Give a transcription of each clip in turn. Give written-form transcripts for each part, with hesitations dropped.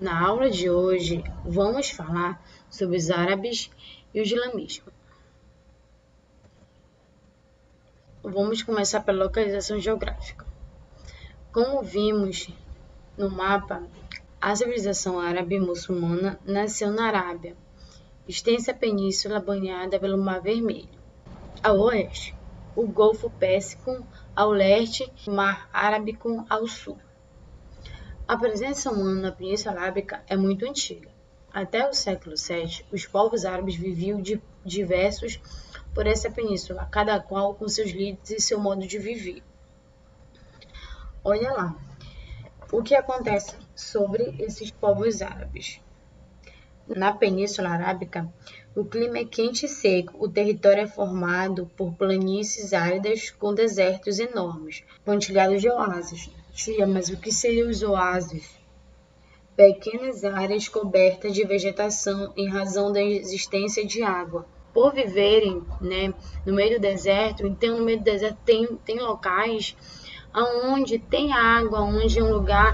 Na aula de hoje, vamos falar sobre os árabes e o islamismo. Vamos começar pela localização geográfica. Como vimos no mapa, a civilização árabe muçulmana nasceu na Arábia, extensa península banhada pelo Mar Vermelho. Ao oeste, o Golfo Pérsico, ao leste, o Mar Arábico ao sul. A presença humana na Península Arábica é muito antiga. Até o século VII, os povos árabes viviam diversos por essa península, cada qual com seus líderes e seu modo de viver. Olha lá, o que acontece sobre esses povos árabes. Na Península Arábica, o clima é quente e seco, o território é formado por planícies áridas com desertos enormes, pontilhados de oásis. Tia, mas o que seriam os oásis? Pequenas áreas cobertas de vegetação em razão da existência de água. Por viverem, no meio do deserto, então no meio do deserto tem locais onde tem água, onde é um lugar,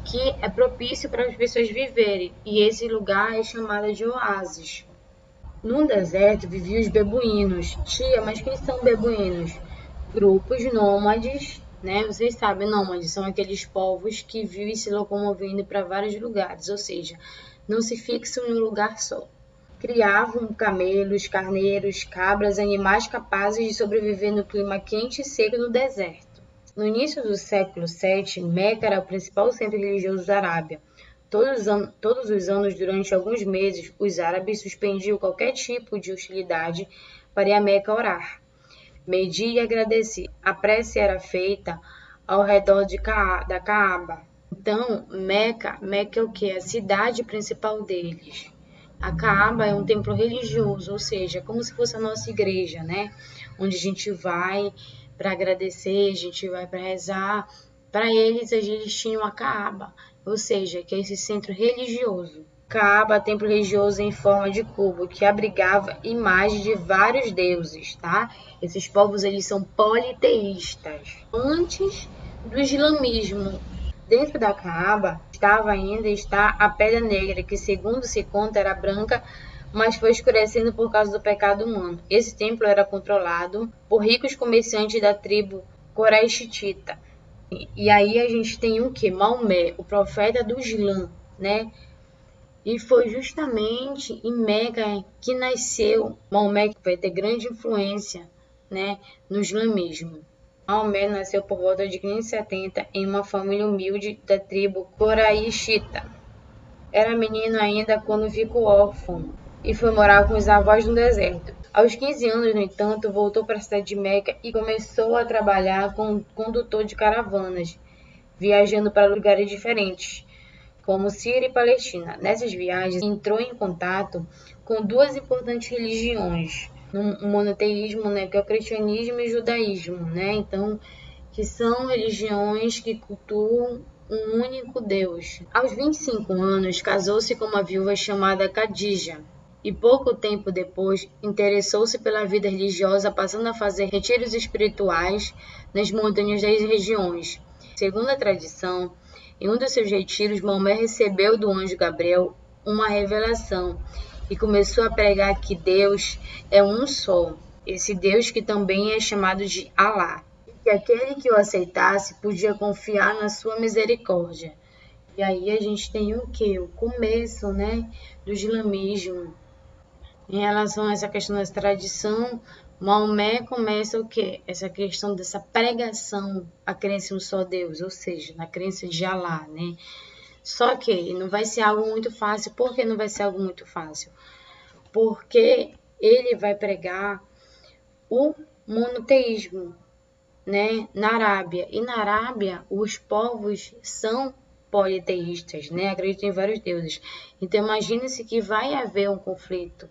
que é propício para as pessoas viverem. E esse lugar é chamado de oásis. No deserto viviam os beduínos. Tia, mas quem são beduínos? Grupos nômades. Vocês sabem, nômades são aqueles povos que vivem se locomovendo para vários lugares, ou seja, não se fixam em um lugar só. Criavam camelos, carneiros, cabras, animais capazes de sobreviver no clima quente e seco do deserto. No início do século VII, Meca era o principal centro religioso da Arábia. Todos os anos, durante alguns meses, os árabes suspendiam qualquer tipo de hostilidade para ir a Meca orar, medir e agradecer. A prece era feita ao redor da Caaba. Então, Meca é o quê? A cidade principal deles. A Caaba é um templo religioso, ou seja, como se fosse a nossa igreja, onde a gente vai para agradecer, a gente vai para rezar. Para eles tinham a Caaba, ou seja, que é esse centro religioso. Caaba, templo religioso em forma de cubo, que abrigava imagens de vários deuses, tá? Esses povos, eles são politeístas. Antes do islamismo, dentro da Caaba, está a Pedra Negra, que segundo se conta era branca, mas foi escurecendo por causa do pecado humano. Esse templo era controlado por ricos comerciantes da tribo Quraishita. E aí a gente tem o quê? Maomé, o profeta do Islã, E foi justamente em Meca que nasceu Maomé, que vai ter grande influência, no islamismo. Maomé nasceu por volta de 570 em uma família humilde da tribo Quraishita. Era menino ainda quando ficou órfão e foi morar com os avós no deserto. Aos 15 anos, no entanto, voltou para a cidade de Meca e começou a trabalhar como condutor de caravanas, viajando para lugares diferentes, como Síria e Palestina. Nessas viagens, entrou em contato com duas importantes religiões, o monoteísmo, que é o cristianismo e o judaísmo, Então, que são religiões que cultuam um único Deus. Aos 25 anos, casou-se com uma viúva chamada Khadija, e pouco tempo depois interessou-se pela vida religiosa, passando a fazer retiros espirituais nas montanhas das regiões. Segundo a tradição, em um dos seus retiros, Maomé recebeu do anjo Gabriel uma revelação e começou a pregar que Deus é um só, esse Deus que também é chamado de Alá, e que aquele que o aceitasse podia confiar na sua misericórdia. E aí a gente tem o quê? O começo, do islamismo. Em relação a essa questão da tradição, Maomé começa o quê? Essa questão dessa pregação, a crença em um só Deus, ou seja, na crença de Alá, Só que não vai ser algo muito fácil. Por que não vai ser algo muito fácil? Porque ele vai pregar o monoteísmo, na Arábia. E na Arábia, os povos são politeístas, acreditam em vários deuses. Então, imagine-se que vai haver um conflito,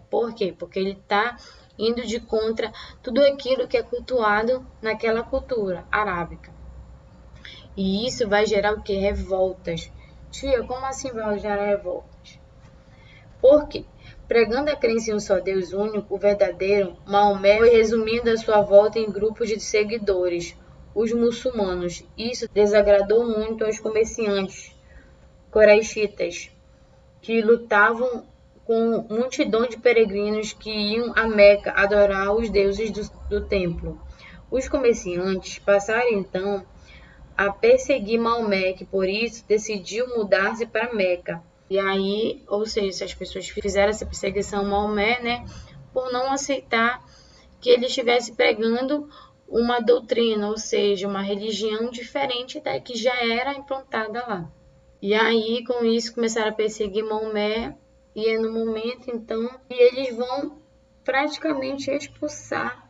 Por quê? Porque ele está indo de contra tudo aquilo que é cultuado naquela cultura arábica. E isso vai gerar o quê? Revoltas. Tia, como assim vai gerar revoltas? Por quê? Pregando a crença em um só Deus único, o verdadeiro, Maomé foi resumindo a sua volta em grupos de seguidores, os muçulmanos. Isso desagradou muito aos comerciantes, coraxitas, que lutavam com multidão de peregrinos que iam a Meca adorar os deuses do templo. Os comerciantes passaram então a perseguir Maomé, que por isso decidiu mudar-se para Meca. E aí, ou seja, as pessoas fizeram essa perseguição a Maomé, né, por não aceitar que ele estivesse pregando uma doutrina, ou seja, uma religião diferente da que já era implantada lá. E aí, com isso, começaram a perseguir Maomé, e é no momento, então, que eles vão praticamente expulsar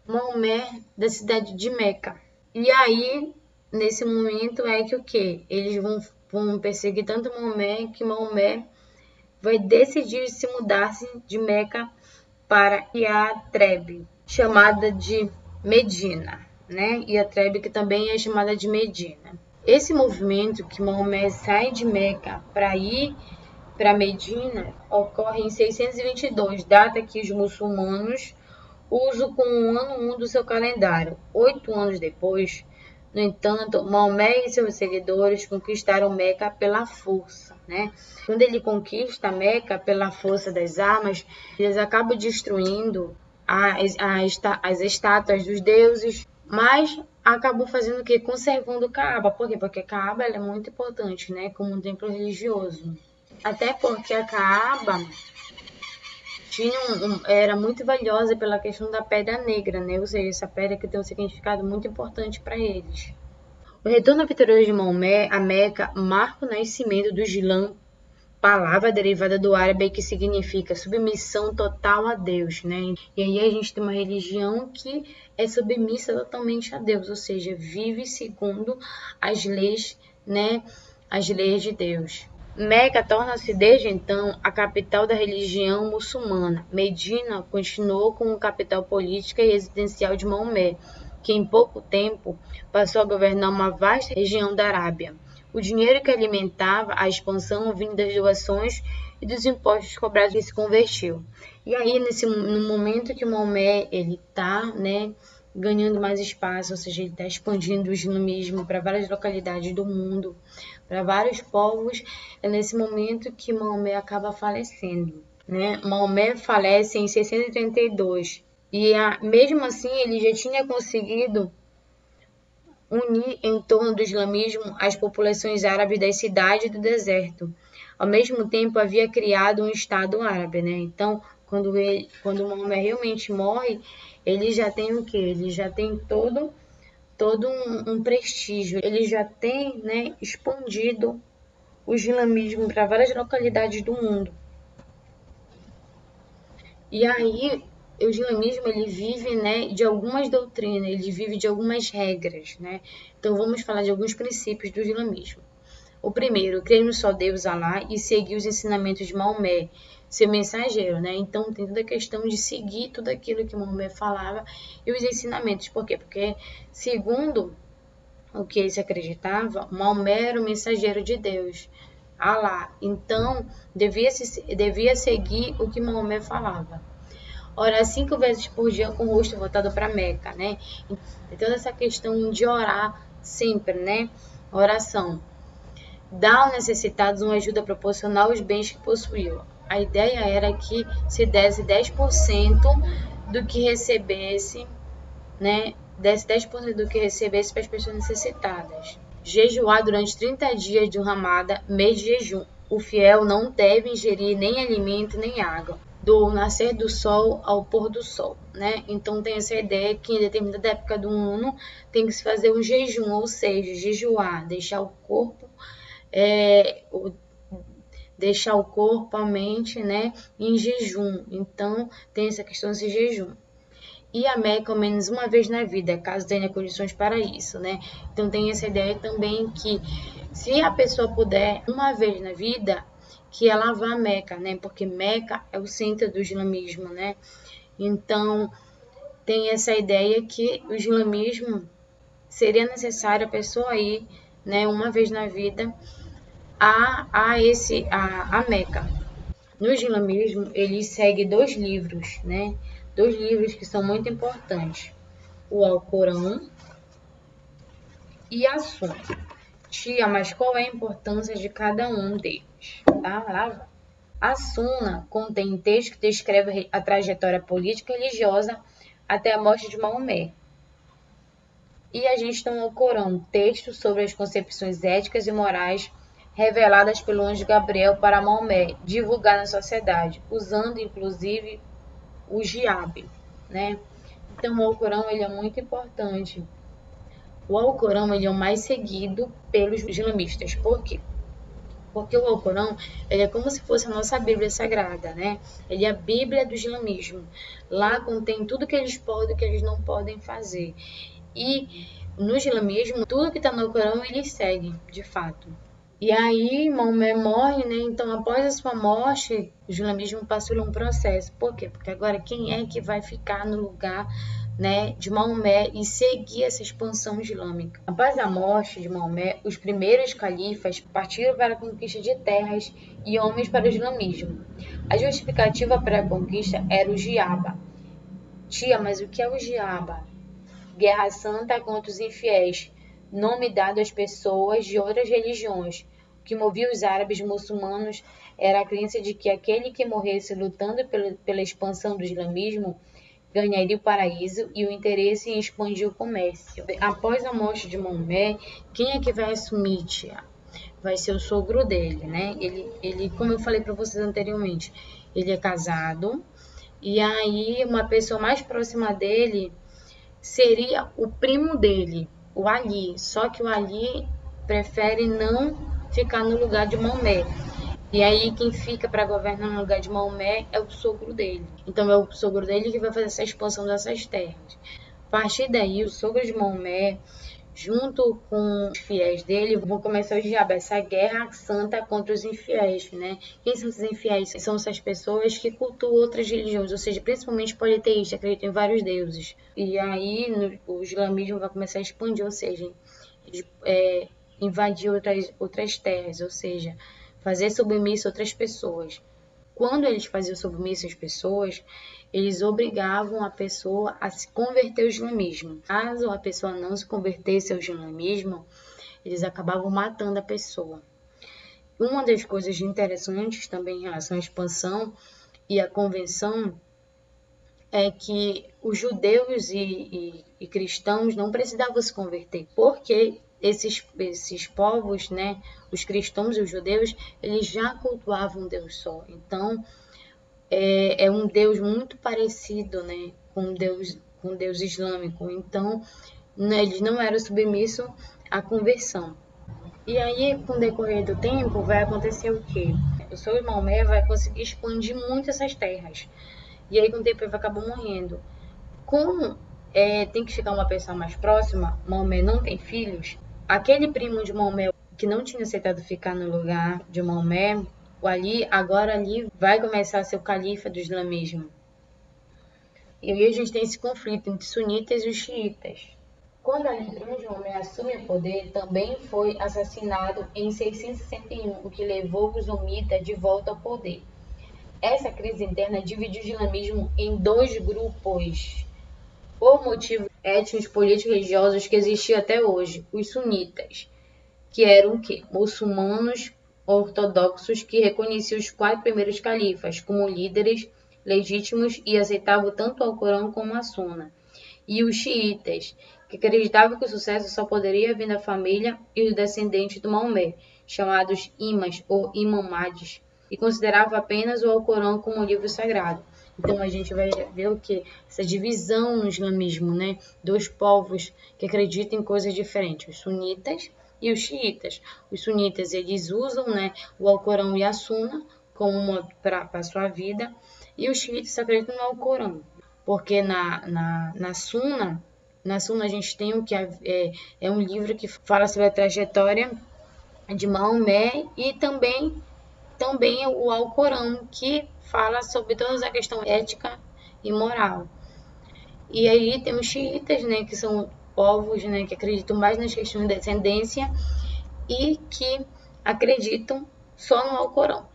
Maomé da cidade de Meca. E aí, nesse momento, é que o quê? Eles vão perseguir tanto Maomé, que Maomé vai decidir se mudar-se de Meca para Iatrebe, chamada de Medina, né? Iatrebe, que também é chamada de Medina. Esse movimento que Maomé sai de Meca para ir para Medina ocorre em 622, data que os muçulmanos usam como o ano 1 do seu calendário. 8 anos depois, no entanto, Maomé e seus seguidores conquistaram Meca pela força, né? Quando ele conquista Meca pela força das armas, eles acabam destruindo as estátuas dos deuses, mas acabou fazendo o quê? Conservando Caaba. Por quê? Porque Caaba é muito importante, né? Como um templo religioso. Até porque a Caaba era muito valiosa pela questão da pedra negra, né? Ou seja, essa pedra que tem um significado muito importante para eles. O retorno vitorioso de Maomé a Meca marca o nascimento do Islã, palavra derivada do árabe que significa submissão total a Deus, né? E aí a gente tem uma religião que é submissa totalmente a Deus, ou seja, vive segundo as leis, né? As leis de Deus. Meca torna-se desde então a capital da religião muçulmana. Medina continuou como capital política e residencial de Maomé, que em pouco tempo passou a governar uma vasta região da Arábia. O dinheiro que alimentava a expansão vinha das doações e dos impostos cobrados que se convertiu. E aí, no momento que Maomé está, né, ganhando mais espaço, ou seja, ele está expandindo o islamismo para várias localidades do mundo, para vários povos, é nesse momento que Maomé acaba falecendo, né? Maomé falece em 632 e mesmo assim ele já tinha conseguido unir em torno do islamismo as populações árabes das cidades do deserto. Ao mesmo tempo havia criado um estado árabe, né? Então, quando Maomé realmente morre, ele já tem o quê? Ele já tem todo um prestígio. Ele já tem, né, expandido o islamismo para várias localidades do mundo. E aí, o islamismo ele vive, né, de algumas doutrinas, ele vive de algumas regras, né? Então vamos falar de alguns princípios do islamismo. O primeiro, crer no só Deus, Alá, e seguir os ensinamentos de Maomé, seu mensageiro, né? Então tem toda a questão de seguir tudo aquilo que Maomé falava e os ensinamentos. Por quê? Porque segundo o que ele se acreditava, Maomé era o mensageiro de Deus, Alá. Então devia seguir o que Maomé falava. Orar 5 vezes por dia com o rosto voltado para Meca, né? Então essa questão de orar sempre, né? Oração. Dar aos necessitados uma ajuda proporcional aos bens que possuíam. A ideia era que se desse 10% do que recebesse, né? Desse 10% do que recebesse para as pessoas necessitadas. Jejuar durante 30 dias de Ramada, mês de jejum. O fiel não deve ingerir nem alimento nem água, do nascer do sol ao pôr do sol, né? Então tem essa ideia que em determinada época do ano tem que se fazer um jejum, ou seja, jejuar, deixar o corpo, a mente, né, em jejum. Então tem essa questão desse jejum. E a Meca ao menos uma vez na vida, caso tenha condições para isso, né? Então tem essa ideia também que se a pessoa puder uma vez na vida, que ela vá a Meca, né? Porque Meca é o centro do islamismo, né? Então tem essa ideia que o islamismo seria necessário a pessoa ir, né, uma vez na vida a Meca. No islamismo, ele segue 2 livros, né? 2 livros que são muito importantes: o Alcorão e a Suna. Tia, mas qual é a importância de cada um deles? Tá? Lá. A Suna contém texto que descreve a trajetória política e religiosa até a morte de Maomé. E a gente tem o Corão, texto sobre as concepções éticas e morais reveladas pelo anjo Gabriel para Maomé, divulgar na sociedade, usando inclusive o Jihad, né? Então o Alcorão ele é muito importante. O Alcorão ele é o mais seguido pelos islamistas. Por quê? Porque o Alcorão ele é como se fosse a nossa Bíblia Sagrada, né? Ele é a Bíblia do islamismo. Lá contém tudo que eles podem e que eles não podem fazer. E no islamismo, tudo que está no Alcorão eles seguem, de fato. E aí Maomé morre, né? Então após a sua morte, o islamismo passou por um processo. Por quê? Porque agora quem é que vai ficar no lugar, né, de Maomé e seguir essa expansão islâmica? Após a morte de Maomé, os primeiros califas partiram para a conquista de terras e homens para o islamismo. A justificativa para a conquista era o jihad. Tia, mas o que é o jihad? Guerra Santa contra os infiéis, nome dado às pessoas de outras religiões. O que movia os árabes muçulmanos era a crença de que aquele que morresse lutando pela expansão do islamismo ganharia o paraíso e o interesse em expandir o comércio. Após a morte de Maomé, quem é que vai assumir, tia? Vai ser o sogro dele, né? Ele, como eu falei para vocês anteriormente, ele é casado e aí uma pessoa mais próxima dele seria o primo dele, o Ali. Só que o Ali prefere não ficar no lugar de Maomé. E aí quem fica para governar no lugar de Maomé é o sogro dele. Então é o sogro dele que vai fazer essa expansão dessas terras. A partir daí, o sogro de Maomé, junto com os fiéis dele, vão começar o jihad, essa guerra santa contra os infiéis, né? Quem são esses infiéis? São essas pessoas que cultuam outras religiões, ou seja, principalmente politeístas, acreditam em vários deuses. E aí o islamismo vai começar a expandir, ou seja, invadir outras terras, ou seja, fazer submissa outras pessoas. Quando eles faziam submissa às pessoas, eles obrigavam a pessoa a se converter ao islamismo. Caso a pessoa não se convertesse ao islamismo, eles acabavam matando a pessoa. Uma das coisas interessantes também em relação à expansão e à convenção é que os judeus e cristãos não precisavam se converter, porque esses povos, né, os cristãos e os judeus, eles já cultuavam um Deus só. Então, é um Deus muito parecido, né, com Deus islâmico. Então, né, eles não eram submissos à conversão. E aí, com o decorrer do tempo, vai acontecer o quê? O seu Maomé vai conseguir expandir muito essas terras. E aí, com o tempo, ele vai acabar morrendo. Como tem que ficar uma pessoa mais próxima, Maomé não tem filhos, aquele primo de Maomé que não tinha aceitado ficar no lugar de Maomé, o Ali, agora Ali vai começar a ser o califa do islamismo. E aí a gente tem esse conflito entre sunitas e os xiitas. Quando Ali, primo de Maomé, assume o poder, também foi assassinado em 661, o que levou os umitas de volta ao poder. Essa crise interna dividiu o islamismo em dois grupos, por motivos étnicos, políticos e religiosos que existiam até hoje. Os sunitas, que eram o quê? Muçulmanos ortodoxos que reconheciam os 4 primeiros califas como líderes legítimos e aceitavam tanto o Alcorão como a Suna. E os xiitas, que acreditavam que o sucesso só poderia vir da família e dos descendentes do Maomé, chamados imãs ou imamades, e consideravam apenas o Alcorão como um livro sagrado. Então a gente vai ver o que? Essa divisão no islamismo, né? Dois povos que acreditam em coisas diferentes, os sunitas e os xiitas. Os sunitas, eles usam, né, o Alcorão e a Suna como para a sua vida, e os xiitas acreditam no Alcorão, porque na Suna a gente tem o que é um livro que fala sobre a trajetória de Maomé e também o Alcorão, que fala sobre toda a questão ética e moral. E aí tem os xiitas, né, que são povos, né, que acreditam mais nas questões de descendência e que acreditam só no Alcorão.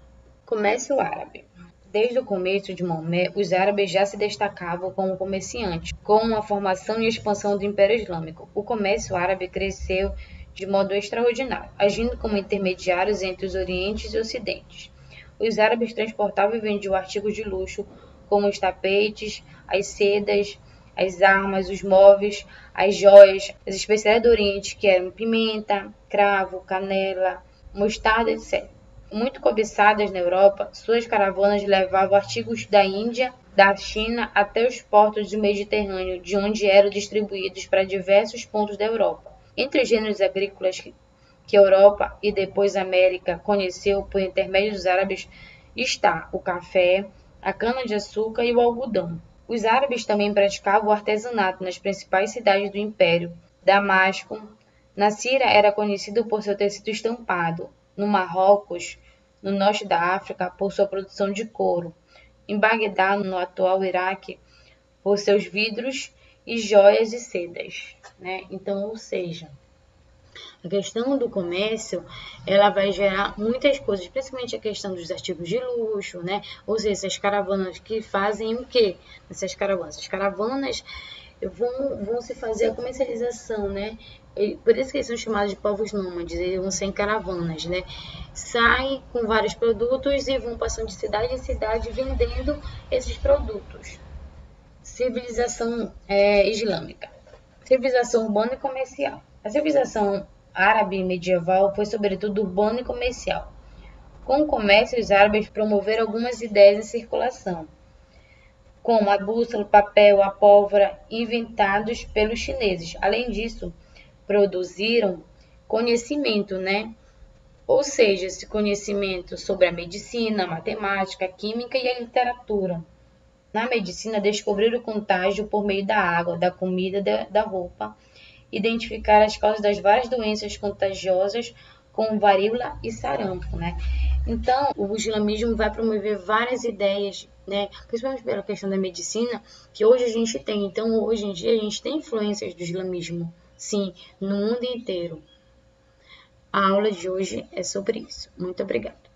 Comércio árabe. Desde o começo de Maomé, os árabes já se destacavam como comerciantes, com a formação e expansão do Império Islâmico. O comércio árabe cresceu de modo extraordinário, agindo como intermediários entre os Orientes e Ocidentes. Os árabes transportavam e vendiam artigos de luxo, como os tapetes, as sedas, as armas, os móveis, as joias, as especiarias do Oriente, que eram pimenta, cravo, canela, mostarda, etc. Muito cobiçadas na Europa, suas caravanas levavam artigos da Índia, da China até os portos do Mediterrâneo, de onde eram distribuídos para diversos pontos da Europa. Entre os gêneros agrícolas que a Europa e depois a América conheceu por intermédio dos árabes está o café, a cana-de-açúcar e o algodão. Os árabes também praticavam o artesanato nas principais cidades do Império. Damasco, na Síria, era conhecido por seu tecido estampado. No Marrocos, no norte da África, por sua produção de couro. Em Bagdá, no atual Iraque, por seus vidros e joias e sedas, né? Então, ou seja, a questão do comércio, ela vai gerar muitas coisas, principalmente a questão dos artigos de luxo, né? Ou seja, essas caravanas que fazem o quê? Essas caravanas vão se fazer a comercialização, né? Por isso que eles são chamados de povos nômades, eles vão ser em caravanas, né? Saem com vários produtos e vão passando de cidade em cidade vendendo esses produtos. Civilização islâmica. Civilização urbana e comercial. A civilização árabe medieval foi sobretudo urbana e comercial. Com o comércio, os árabes promoveram algumas ideias em circulação, como a bússola, o papel, a pólvora, inventados pelos chineses. Além disso, produziram conhecimento, né? Ou seja, esse conhecimento sobre a medicina, a matemática, a química e a literatura. Na medicina, descobriram o contágio por meio da água, da comida, da roupa, identificar as causas das várias doenças contagiosas, como varíola e sarampo, né? Então, o islamismo vai promover várias ideias, né? Principalmente pela questão da medicina, que hoje a gente tem. Então, hoje em dia, a gente tem influências do islamismo, sim, no mundo inteiro. A aula de hoje é sobre isso. Muito obrigada.